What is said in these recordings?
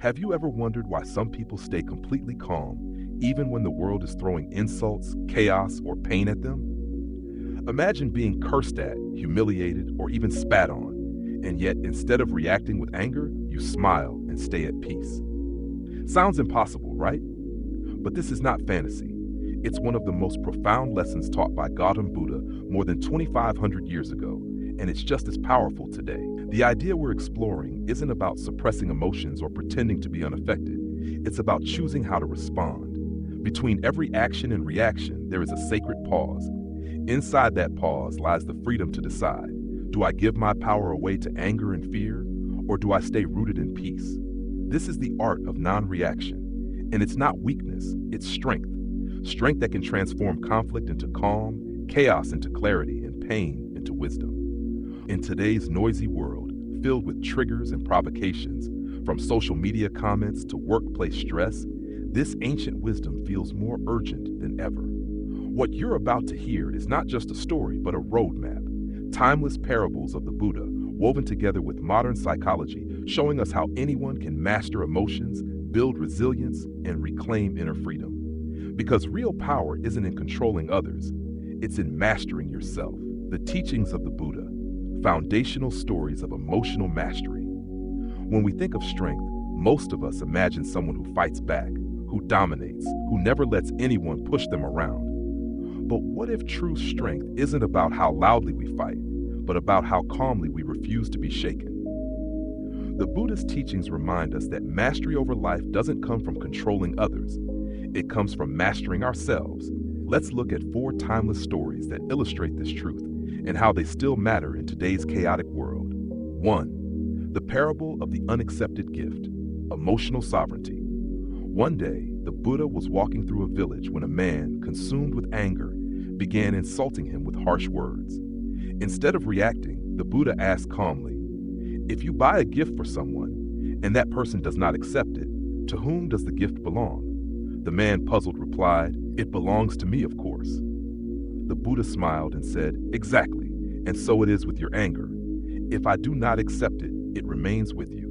Have you ever wondered why some people stay completely calm, even when the world is throwing insults, chaos, or pain at them? Imagine being cursed at, humiliated, or even spat on, and yet instead of reacting with anger, you smile and stay at peace. Sounds impossible, right? But this is not fantasy. It's one of the most profound lessons taught by Gautam Buddha more than 2,500 years ago, and it's just as powerful today. The idea we're exploring isn't about suppressing emotions or pretending to be unaffected. It's about choosing how to respond. Between every action and reaction, there is a sacred pause. Inside that pause lies the freedom to decide, do I give my power away to anger and fear, or do I stay rooted in peace? This is the art of non-reaction, and it's not weakness, it's strength. Strength that can transform conflict into calm, chaos into clarity, and pain into wisdom. In today's noisy world, filled with triggers and provocations, from social media comments to workplace stress, this ancient wisdom feels more urgent than ever. What you're about to hear is not just a story, but a roadmap. Timeless parables of the Buddha, woven together with modern psychology, showing us how anyone can master emotions, build resilience, and reclaim inner freedom. Because real power isn't in controlling others, it's in mastering yourself. The teachings of the Buddha, foundational stories of emotional mastery. When we think of strength, most of us imagine someone who fights back, who dominates, who never lets anyone push them around. But what if true strength isn't about how loudly we fight, but about how calmly we refuse to be shaken? The Buddhist teachings remind us that mastery over life doesn't come from controlling others. It comes from mastering ourselves. Let's look at 4 timeless stories that illustrate this truth and how they still matter in today's chaotic world. 1. The parable of the unaccepted gift, emotional sovereignty. One day, the Buddha was walking through a village when a man, consumed with anger, began insulting him with harsh words. Instead of reacting, the Buddha asked calmly, "If you buy a gift for someone, and that person does not accept it, to whom does the gift belong?" The man, puzzled, replied, "It belongs to me, of course." The Buddha smiled and said, "Exactly, and so it is with your anger. If I do not accept it, it remains with you."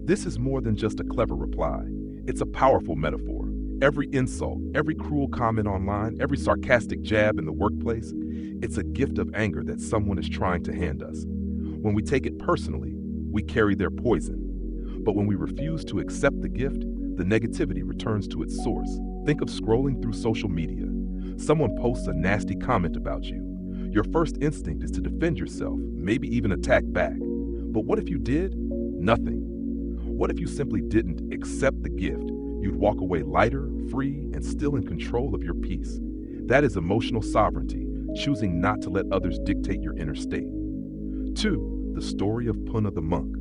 This is more than just a clever reply. It's a powerful metaphor. Every insult, every cruel comment online, every sarcastic jab in the workplace, it's a gift of anger that someone is trying to hand us. When we take it personally, we carry their poison. But when we refuse to accept the gift, the negativity returns to its source. Think of scrolling through social media. Someone posts a nasty comment about you. Your first instinct is to defend yourself, maybe even attack back. But what if you did? Nothing. What if you simply didn't accept the gift? You'd walk away lighter, free, and still in control of your peace. That is emotional sovereignty, choosing not to let others dictate your inner state. 2. The story of Punna the monk,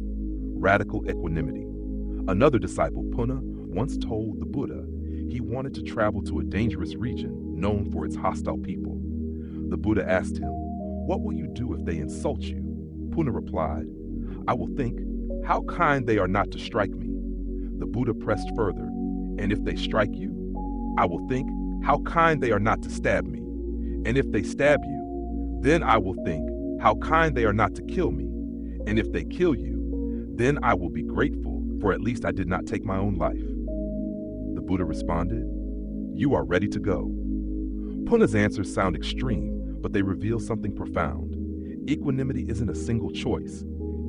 radical equanimity. Another disciple, Punna, once told the Buddha he wanted to travel to a dangerous region known for its hostile people. The Buddha asked him, "What will you do if they insult you?" Punna replied, "I will think, how kind they are not to strike me." The Buddha pressed further, "And if they strike you, I will think, how kind they are not to stab me. And if they stab you, then I will think, how kind they are not to kill me. And if they kill you, then I will be grateful, for at least I did not take my own life." The Buddha responded, "You are ready to go." Punna's answers sound extreme, but they reveal something profound. Equanimity isn't a single choice.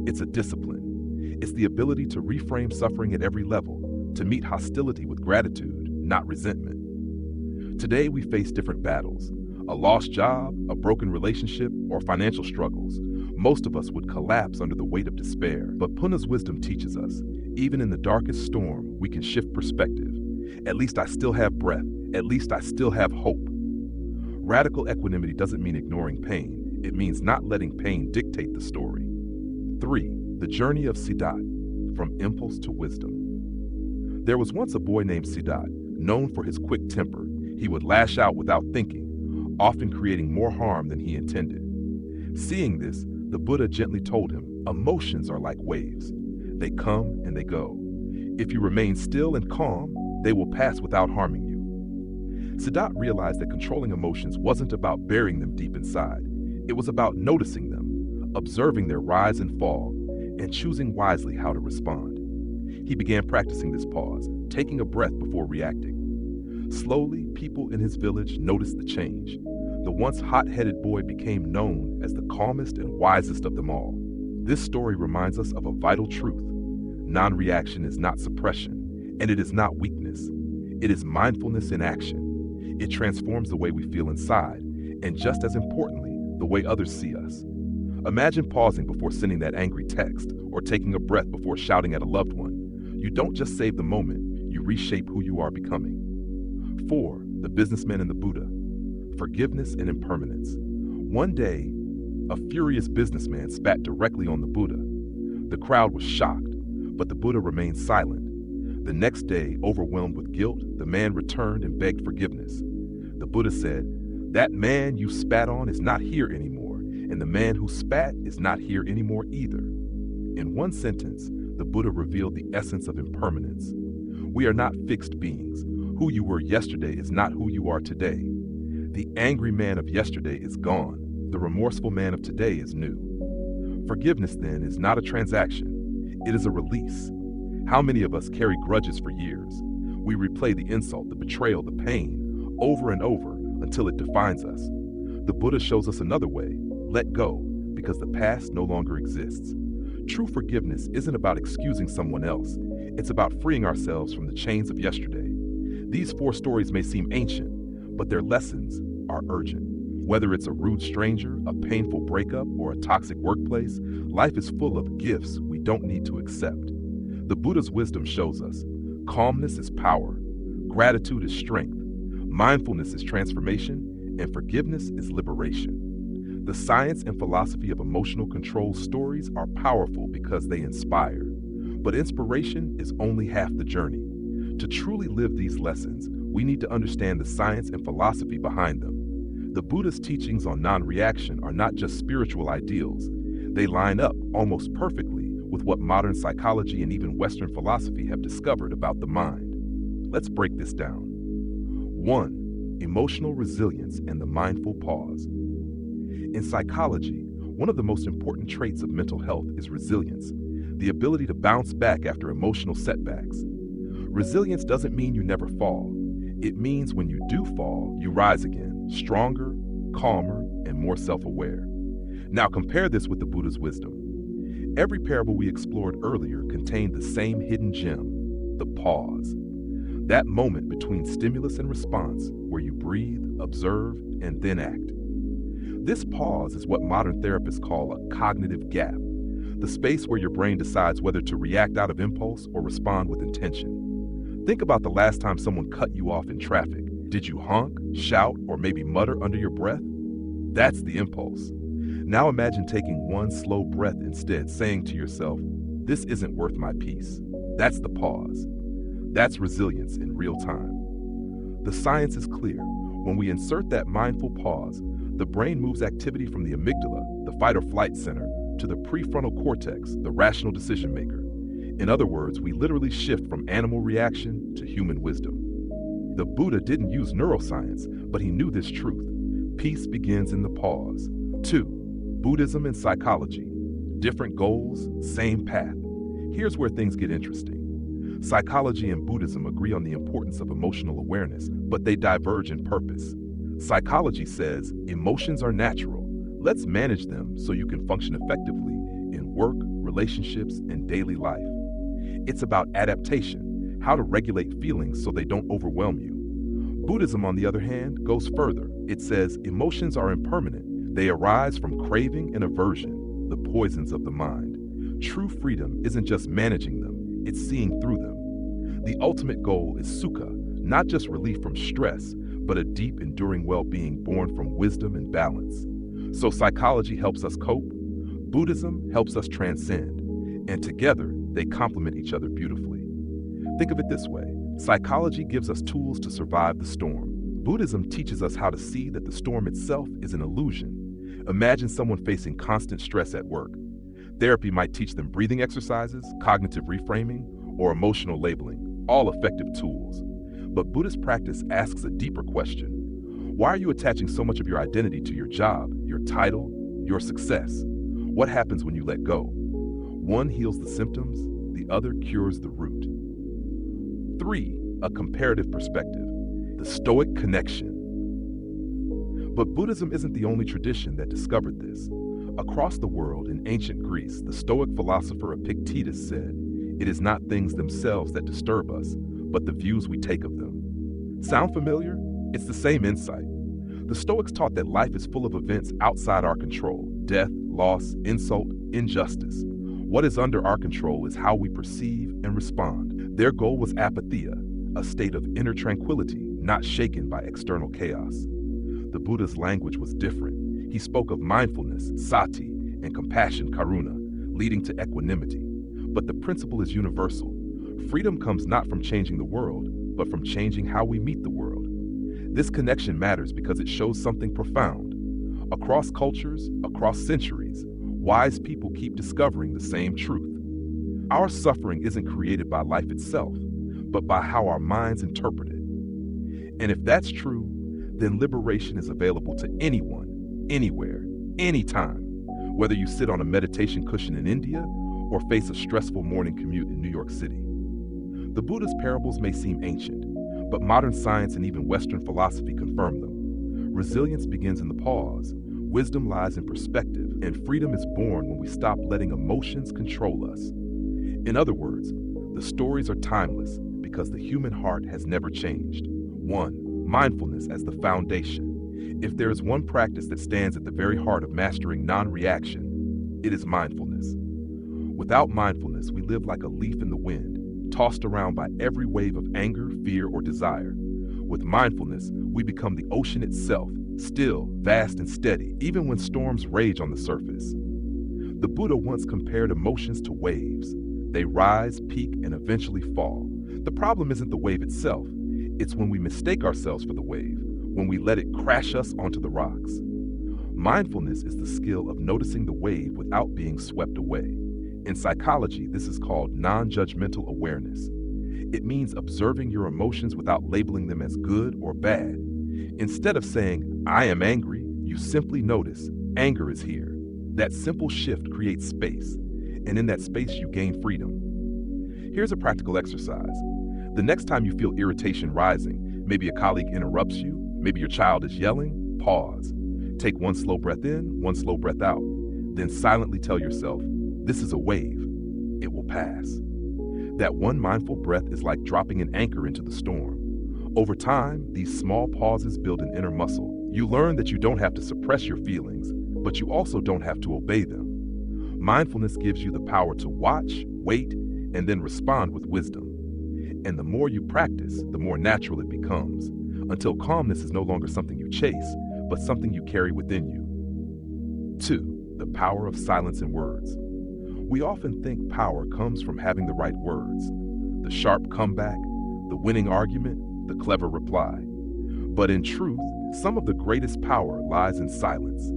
It's a discipline. It's the ability to reframe suffering at every level, to meet hostility with gratitude, not resentment. Today we face different battles. A lost job, a broken relationship, or financial struggles. Most of us would collapse under the weight of despair. But Punna's wisdom teaches us, even in the darkest storm, we can shift perspective. At least I still have breath. At least I still have hope. Radical equanimity doesn't mean ignoring pain. It means not letting pain dictate the story. 3. The journey of Siddhartha, from impulse to wisdom. There was once a boy named Siddhartha, known for his quick temper. He would lash out without thinking, often creating more harm than he intended. Seeing this, the Buddha gently told him, emotions are like waves. They come and they go. If you remain still and calm, they will pass without harming you. Siddhartha realized that controlling emotions wasn't about burying them deep inside. It was about noticing them, observing their rise and fall, and choosing wisely how to respond. He began practicing this pause, taking a breath before reacting. Slowly, people in his village noticed the change. The once hot-headed boy became known as the calmest and wisest of them all. This story reminds us of a vital truth. Non-reaction is not suppression, and it is not weakness. It is mindfulness in action. It transforms the way we feel inside, and just as importantly, the way others see us. Imagine pausing before sending that angry text, or taking a breath before shouting at a loved one. You don't just save the moment, you reshape who you are becoming. 4. The businessman and the Buddha. Forgiveness and impermanence. One day, a furious businessman spat directly on the Buddha. The crowd was shocked, but the Buddha remained silent. The next day, overwhelmed with guilt, the man returned and begged forgiveness. The Buddha said, "That man you spat on is not here anymore, and the man who spat is not here anymore either." In one sentence, the Buddha revealed the essence of impermanence. We are not fixed beings. Who you were yesterday is not who you are today. The angry man of yesterday is gone. The remorseful man of today is new. Forgiveness, then, is not a transaction. It is a release. How many of us carry grudges for years? We replay the insult, the betrayal, the pain, over and over until it defines us. The Buddha shows us another way. Let go, because the past no longer exists. True forgiveness isn't about excusing someone else. It's about freeing ourselves from the chains of yesterday. These 4 stories may seem ancient, but their lessons are urgent. Whether it's a rude stranger, a painful breakup, or a toxic workplace, life is full of gifts we don't need to accept. The Buddha's wisdom shows us calmness is power, gratitude is strength, mindfulness is transformation, and forgiveness is liberation. The science and philosophy of emotional control stories are powerful because they inspire. But inspiration is only half the journey. To truly live these lessons, we need to understand the science and philosophy behind them. The Buddha's teachings on non-reaction are not just spiritual ideals. They line up almost perfectly with what modern psychology and even Western philosophy have discovered about the mind. Let's break this down. 1. Emotional resilience and the mindful pause. In psychology, one of the most important traits of mental health is resilience, the ability to bounce back after emotional setbacks. Resilience doesn't mean you never fall. It means when you do fall, you rise again, stronger, calmer, and more self-aware. Now compare this with the Buddha's wisdom. Every parable we explored earlier contained the same hidden gem, the pause. That moment between stimulus and response where you breathe, observe, and then act. This pause is what modern therapists call a cognitive gap, the space where your brain decides whether to react out of impulse or respond with intention. Think about the last time someone cut you off in traffic. Did you honk, shout, or maybe mutter under your breath? That's the impulse. Now imagine taking one slow breath instead, saying to yourself, "This isn't worth my peace." That's the pause. That's resilience in real time. The science is clear. When we insert that mindful pause, the brain moves activity from the amygdala, the fight or flight center, to the prefrontal cortex, the rational decision maker. In other words, we literally shift from animal reaction to human wisdom. The Buddha didn't use neuroscience, but he knew this truth. Peace begins in the pause. 2. Buddhism and psychology. Different goals, same path. Here's where things get interesting. Psychology and Buddhism agree on the importance of emotional awareness, but they diverge in purpose. Psychology says emotions are natural. Let's manage them so you can function effectively in work, relationships, and daily life. It's about adaptation, how to regulate feelings so they don't overwhelm you. Buddhism, on the other hand, goes further. It says emotions are impermanent. They arise from craving and aversion, the poisons of the mind. True freedom isn't just managing them, it's seeing through them. The ultimate goal is sukha, not just relief from stress, but a deep, enduring well-being born from wisdom and balance. So psychology helps us cope, Buddhism helps us transcend, and together they complement each other beautifully. Think of it this way. Psychology gives us tools to survive the storm. Buddhism teaches us how to see that the storm itself is an illusion. Imagine someone facing constant stress at work. Therapy might teach them breathing exercises, cognitive reframing, or emotional labeling, all effective tools. But Buddhist practice asks a deeper question. Why are you attaching so much of your identity to your job, your title, your success? What happens when you let go? One heals the symptoms, the other cures the root. 3. A comparative perspective, the Stoic connection. But Buddhism isn't the only tradition that discovered this. Across the world, in ancient Greece, the Stoic philosopher Epictetus said, "It is not things themselves that disturb us, but the views we take of them." Sound familiar? It's the same insight. The Stoics taught that life is full of events outside our control: death, loss, insult, injustice. What is under our control is how we perceive and respond. Their goal was apatheia, a state of inner tranquility, not shaken by external chaos. The Buddha's language was different. He spoke of mindfulness, sati, and compassion, karuna, leading to equanimity. But the principle is universal. Freedom comes not from changing the world, but from changing how we meet the world. This connection matters because it shows something profound. Across cultures, across centuries, wise people keep discovering the same truth. Our suffering isn't created by life itself, but by how our minds interpret it. And if that's true, then liberation is available to anyone, anywhere, anytime, whether you sit on a meditation cushion in India or face a stressful morning commute in New York City. The Buddha's parables may seem ancient, but modern science and even Western philosophy confirm them. Resilience begins in the pause, wisdom lies in perspective, and freedom is born when we stop letting emotions control us. In other words, the stories are timeless because the human heart has never changed. 1. Mindfulness as the foundation. If there is one practice that stands at the very heart of mastering non-reaction, it is mindfulness. Without mindfulness, we live like a leaf in the wind, tossed around by every wave of anger, fear, or desire. With mindfulness, we become the ocean itself, still, vast, and steady, even when storms rage on the surface. The Buddha once compared emotions to waves. They rise, peak, and eventually fall. The problem isn't the wave itself. It's when we mistake ourselves for the wave, when we let it crash us onto the rocks. Mindfulness is the skill of noticing the wave without being swept away. In psychology, this is called non-judgmental awareness. It means observing your emotions without labeling them as good or bad. Instead of saying, "I am angry," you simply notice, anger is here. That simple shift creates space, and in that space you gain freedom. Here's a practical exercise. The next time you feel irritation rising, maybe a colleague interrupts you, maybe your child is yelling, pause. Take one slow breath in, one slow breath out. Then silently tell yourself, "This is a wave. It will pass." That one mindful breath is like dropping an anchor into the storm. Over time, these small pauses build an inner muscle. You learn that you don't have to suppress your feelings, but you also don't have to obey them. Mindfulness gives you the power to watch, wait, and then respond with wisdom. And the more you practice, the more natural it becomes, until calmness is no longer something you chase, but something you carry within you. 2. The power of silence and words. We often think power comes from having the right words, the sharp comeback, the winning argument, the clever reply. But in truth, some of the greatest power lies in silence.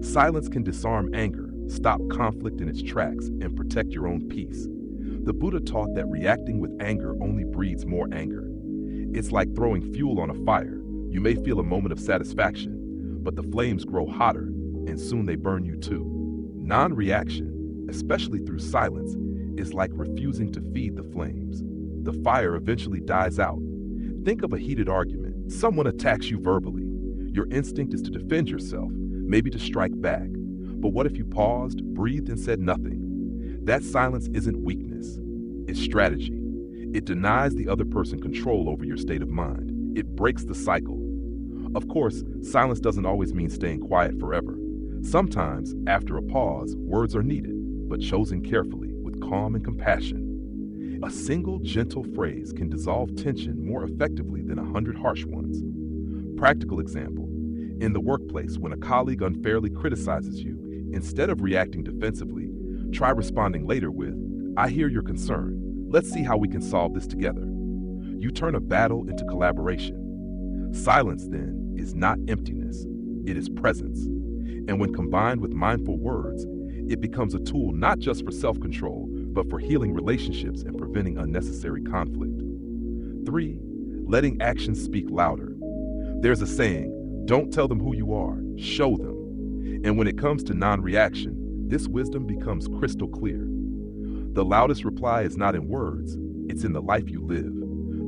Silence can disarm anger, stop conflict in its tracks, and protect your own peace. The Buddha taught that reacting with anger only breeds more anger. It's like throwing fuel on a fire. You may feel a moment of satisfaction, but the flames grow hotter, and soon they burn you too. Non-reaction, especially through silence, is like refusing to feed the flames. The fire eventually dies out. Think of a heated argument. Someone attacks you verbally. Your instinct is to defend yourself, maybe to strike back. But what if you paused, breathed, and said nothing? That silence isn't weakness. It's strategy. It denies the other person control over your state of mind. It breaks the cycle. Of course, silence doesn't always mean staying quiet forever. Sometimes, after a pause, words are needed, but chosen carefully, with calm and compassion. A single gentle phrase can dissolve tension more effectively than 100 harsh ones. Practical example. In the workplace, when a colleague unfairly criticizes you, instead of reacting defensively, try responding later with, "I hear your concern. Let's see how we can solve this together." You turn a battle into collaboration. Silence, then, is not emptiness. It is presence. And when combined with mindful words, it becomes a tool not just for self-control, but for healing relationships and preventing unnecessary conflict. 3. Letting actions speak louder. There's a saying, don't tell them who you are, show them. And when it comes to non-reaction, this wisdom becomes crystal clear. The loudest reply is not in words, it's in the life you live.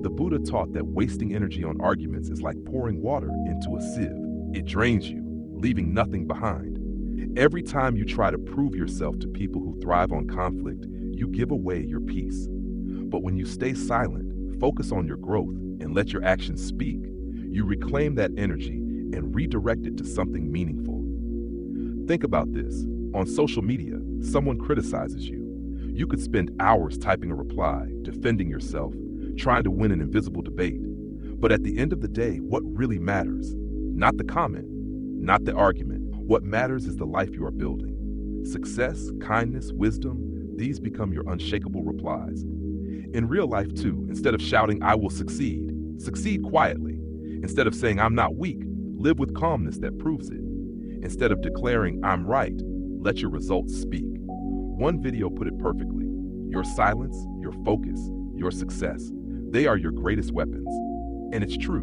The Buddha taught that wasting energy on arguments is like pouring water into a sieve. It drains you, leaving nothing behind. Every time you try to prove yourself to people who thrive on conflict, you give away your peace. But when you stay silent, focus on your growth, and let your actions speak, you reclaim that energy and redirect it to something meaningful. Think about this. On social media, someone criticizes you. You could spend hours typing a reply, defending yourself, trying to win an invisible debate. But at the end of the day, what really matters? Not the comment, not the argument. What matters is the life you are building. Success, kindness, wisdom, these become your unshakable replies. In real life too, instead of shouting, "I will succeed," succeed quietly. Instead of saying, "I'm not weak," live with calmness that proves it. Instead of declaring, "I'm right," let your results speak. One video put it perfectly. Your silence, your focus, your success, they are your greatest weapons. And it's true.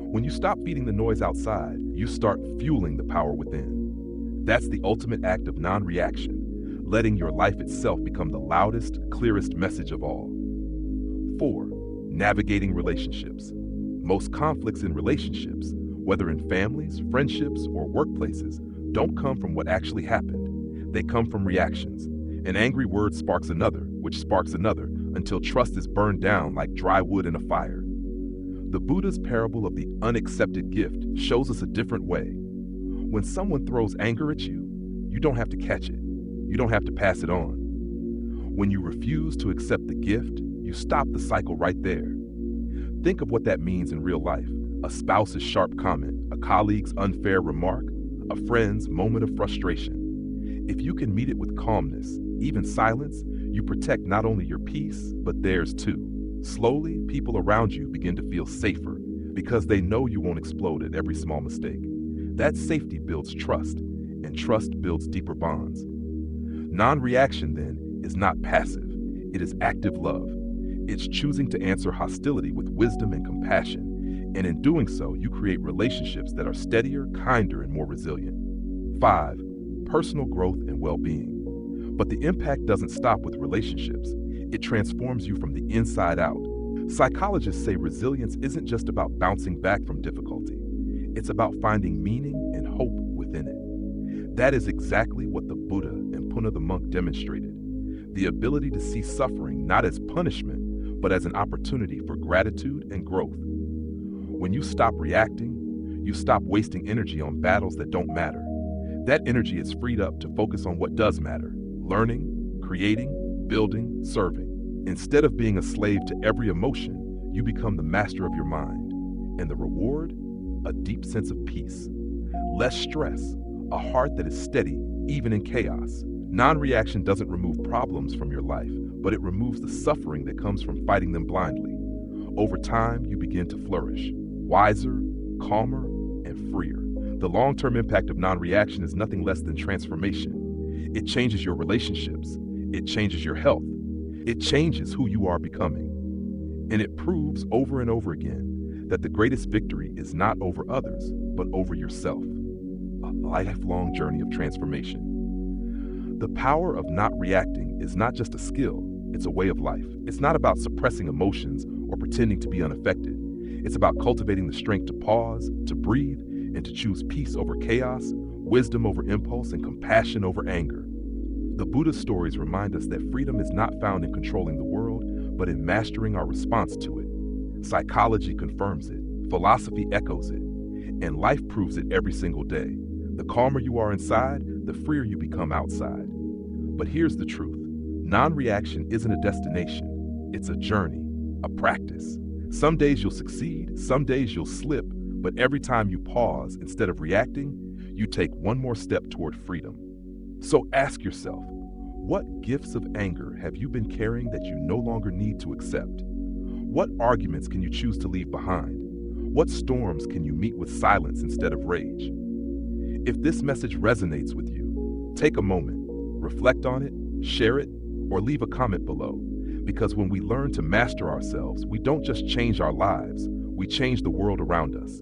When you stop feeding the noise outside, you start fueling the power within. That's the ultimate act of non-reaction, letting your life itself become the loudest, clearest message of all. 4. Navigating relationships. Most conflicts in relationships, whether in families, friendships, or workplaces, don't come from what actually happened. They come from reactions. An angry word sparks another, which sparks another, until trust is burned down like dry wood in a fire. The Buddha's parable of the unaccepted gift shows us a different way. When someone throws anger at you, you don't have to catch it. You don't have to pass it on. When you refuse to accept the gift, you stop the cycle right there. Think of what that means in real life. A spouse's sharp comment, a colleague's unfair remark, a friend's moment of frustration. If you can meet it with calmness, even silence, you protect not only your peace, but theirs too. Slowly, people around you begin to feel safer because they know you won't explode at every small mistake. That safety builds trust, and trust builds deeper bonds. Non-reaction, then, is not passive. It is active love. It's choosing to answer hostility with wisdom and compassion, and in doing so, you create relationships that are steadier, kinder, and more resilient. 5. Personal growth and well-being. But the impact doesn't stop with relationships. It transforms you from the inside out. Psychologists say resilience isn't just about bouncing back from difficulty. It's about finding meaning and hope within it. That is exactly what the Buddha and Punna the monk demonstrated. The ability to see suffering not as punishment, but as an opportunity for gratitude and growth. When you stop reacting, you stop wasting energy on battles that don't matter. That energy is freed up to focus on what does matter: learning, creating, building, serving. Instead of being a slave to every emotion, you become the master of your mind. And the reward? A deep sense of peace. Less stress, a heart that is steady, even in chaos. Non-reaction doesn't remove problems from your life, but it removes the suffering that comes from fighting them blindly. Over time, you begin to flourish, wiser, calmer, and freer. The long-term impact of non-reaction is nothing less than transformation. It changes your relationships. It changes your health. It changes who you are becoming. And it proves over and over again that the greatest victory is not over others, but over yourself. A lifelong journey of transformation. The power of not reacting is not just a skill, it's a way of life. It's not about suppressing emotions or pretending to be unaffected. It's about cultivating the strength to pause, to breathe, and to choose peace over chaos, wisdom over impulse, and compassion over anger. The Buddha's stories remind us that freedom is not found in controlling the world, but in mastering our response to it. Psychology confirms it, philosophy echoes it, and life proves it every single day. The calmer you are inside, the freer you become outside. But here's the truth. Non-reaction isn't a destination. It's a journey, a practice. Some days you'll succeed, some days you'll slip, but every time you pause, instead of reacting, you take one more step toward freedom. So ask yourself, what gifts of anger have you been carrying that you no longer need to accept? What arguments can you choose to leave behind? What storms can you meet with silence instead of rage? If this message resonates with you, take a moment, reflect on it, share it, or leave a comment below. Because when we learn to master ourselves, we don't just change our lives, we change the world around us.